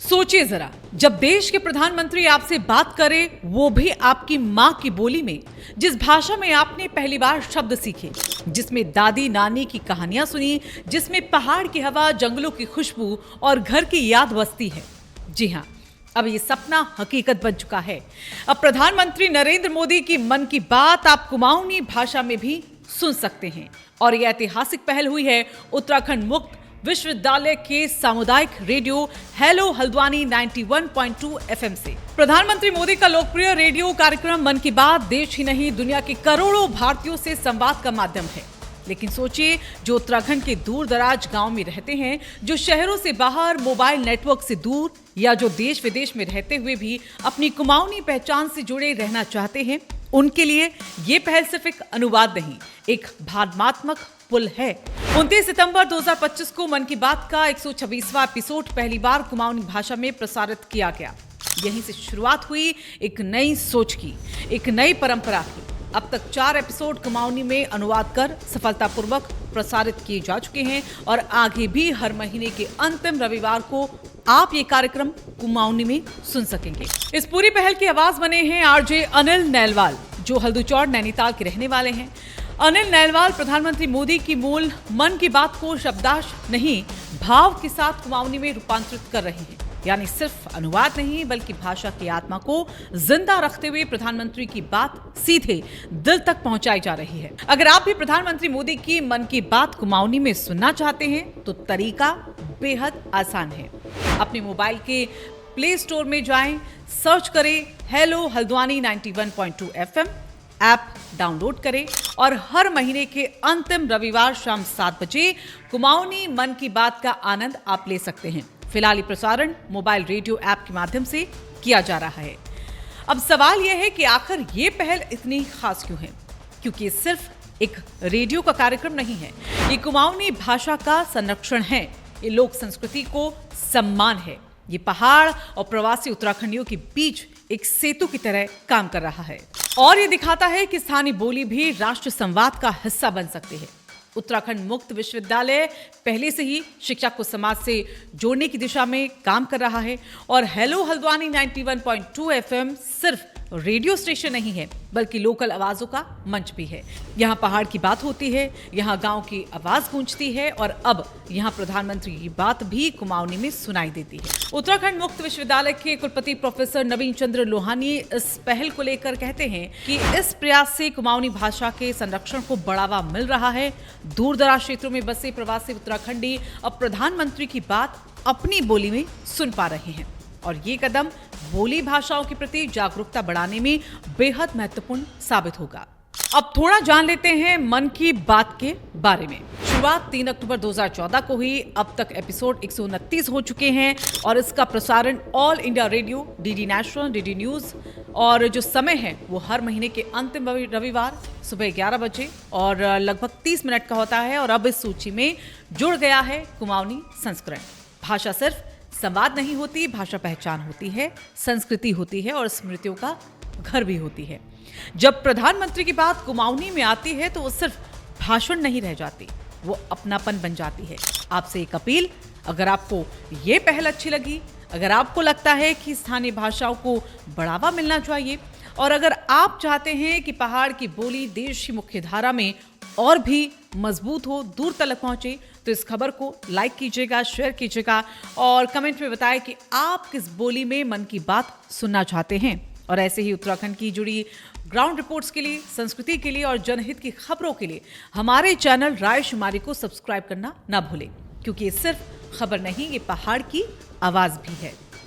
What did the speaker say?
सोचिए जरा, जब देश के प्रधानमंत्री आपसे बात करें, वो भी आपकी माँ की बोली में, जिस भाषा में आपने पहली बार शब्द सीखे, जिसमें दादी नानी की कहानियां सुनी, जिसमें पहाड़ की हवा, जंगलों की खुशबू और घर की याद बसती है। जी हाँ, अब ये सपना हकीकत बन चुका है। अब प्रधानमंत्री नरेंद्र मोदी की मन की बात आप कुमाऊनी भाषा में भी सुन सकते हैं। और यह ऐतिहासिक पहल हुई है उत्तराखंड मुक्त विश्वविद्यालय के सामुदायिक रेडियो हेलो हल्द्वानी 91.2 एफएम से। प्रधानमंत्री मोदी का लोकप्रिय रेडियो कार्यक्रम मन की बात देश ही नहीं, दुनिया के करोड़ों भारतीयों से संवाद का माध्यम है। लेकिन सोचिए, जो उत्तराखंड के दूर दराज गांव में रहते हैं, जो शहरों से बाहर मोबाइल नेटवर्क से दूर, या जो देश विदेश में रहते हुए भी अपनी कुमाऊनी पहचान से जुड़े रहना चाहते हैं, उनके लिए ये पहल सिर्फ एक अनुवाद नहीं, एक भावनात्मक पुल है। 29 सितंबर 2025 को मन की बात का 126वां एपिसोड पहली बार कुमाऊनी भाषा में प्रसारित किया गया। यहीं से शुरुआत हुई एक नई सोच की, एक नई परंपरा की। अब तक 4 एपिसोड कुमाऊनी में अनुवाद कर सफलतापूर्वक प्रसारित किए जा चुके हैं और आगे भी हर महीने के अंतिम रविवार को आप ये कार्यक्रम कुमाऊनी में सुन सकेंगे। इस पूरी पहल की आवाज बने हैं आरजे अनिल नैलवाल, जो हल्दूचौड़ नैनीताल के रहने वाले हैं। अनिल नैलवाल प्रधानमंत्री मोदी की मूल मन की बात को शब्दाश नहीं, भाव के साथ कुमाऊनी में रूपांतरित कर रहे हैं। यानी सिर्फ अनुवाद नहीं, बल्कि भाषा की आत्मा को जिंदा रखते हुए प्रधानमंत्री की बात सीधे दिल तक पहुंचाई जा रही है। अगर आप भी प्रधानमंत्री मोदी की मन की बात कुमाऊनी में सुनना चाहते हैं, तो तरीका बेहद आसान है। अपने मोबाइल के प्ले स्टोर में जाएं, सर्च करें hello Haldwani 91.2 FM, app download करें और हर महीने के अंतिम रविवार शाम 7 बजे कुमाऊनी मन की बात का आनंद आप ले सकते हैं। फिलहाल प्रसारण मोबाइल रेडियो ऐप के माध्यम से किया जा रहा है। अब सवाल यह है कि आखिर ये पहल इतनी खास क्यों है? क्योंकि ये सिर्फ एक रेडियो का कार्यक्रम नहीं है, ये कुमाऊनी भाषा का संरक्षण है, ये लोक संस्कृति को सम्मान है, ये पहाड़ और प्रवासी उत्तराखंडियों के बीच एक सेतु की तरह काम कर रहा है और ये दिखाता है कि स्थानीय बोली भी राष्ट्र संवाद का हिस्सा बन सकती है। उत्तराखंड मुक्त विश्वविद्यालय पहले से ही शिक्षा को समाज से जोड़ने की दिशा में काम कर रहा है और हेलो हल्द्वानी 91.2 एफएम सिर्फ रेडियो स्टेशन नहीं है, बल्कि लोकल आवाजों का मंच भी है। यहाँ पहाड़ की बात होती है, यहाँ गांव की आवाज गूंजती है और अब यहाँ प्रधानमंत्री की बात भी कुमाऊनी में सुनाई देती है। उत्तराखंड मुक्त विश्वविद्यालय के कुलपति प्रोफेसर नवीन चंद्र लोहानी इस पहल को लेकर कहते हैं कि इस प्रयास से कुमाऊनी भाषा के संरक्षण को बढ़ावा मिल रहा है। दूर दराज क्षेत्रों में बसे प्रवासी उत्तराखंडी अब प्रधानमंत्री की बात अपनी बोली में सुन पा रहे हैं और ये कदम बोली भाषाओं के प्रति जागरूकता बढ़ाने में बेहद महत्वपूर्ण साबित होगा। अब थोड़ा जान लेते हैं मन की बात के बारे में। शुरुआत 3 अक्टूबर 2014 को हुई। अब तक एपिसोड 129 हो चुके हैं और इसका प्रसारण all India radio, DD national, DD news और जो समय है वो हर महीने के अंतिम रविवार सुबह 11 बजे और लगभग 30 मिनट का होता है। और अब इस सूची में जुड़ गया है कुमाऊनी संस्करण। भाषा सिर्फ संवाद नहीं होती, भाषा पहचान होती है, संस्कृति होती है और स्मृतियों का घर भी होती है। जब प्रधानमंत्री की बात कुमाऊनी में आती है तो वो सिर्फ भाषण नहीं रह जाती, वो अपनापन बन जाती है। आपसे एक अपील, अगर आपको ये पहल अच्छी लगी, अगर आपको लगता है कि स्थानीय भाषाओं को बढ़ावा मिलना चाहिए और अगर आप चाहते हैं कि पहाड़ की बोली देश की मुख्य धारा में और भी मजबूत हो, दूर तक पहुंचे, तो इस खबर को लाइक कीजिएगा, शेयर कीजिएगा और कमेंट में बताएं कि आप किस बोली में मन की बात सुनना चाहते हैं। और ऐसे ही उत्तराखंड की जुड़ी ग्राउंड रिपोर्ट्स के लिए, संस्कृति के लिए और जनहित की खबरों के लिए हमारे चैनल रायशुमारी को सब्सक्राइब करना ना भूलें, क्योंकि ये सिर्फ खबर नहीं, ये पहाड़ की आवाज भी है।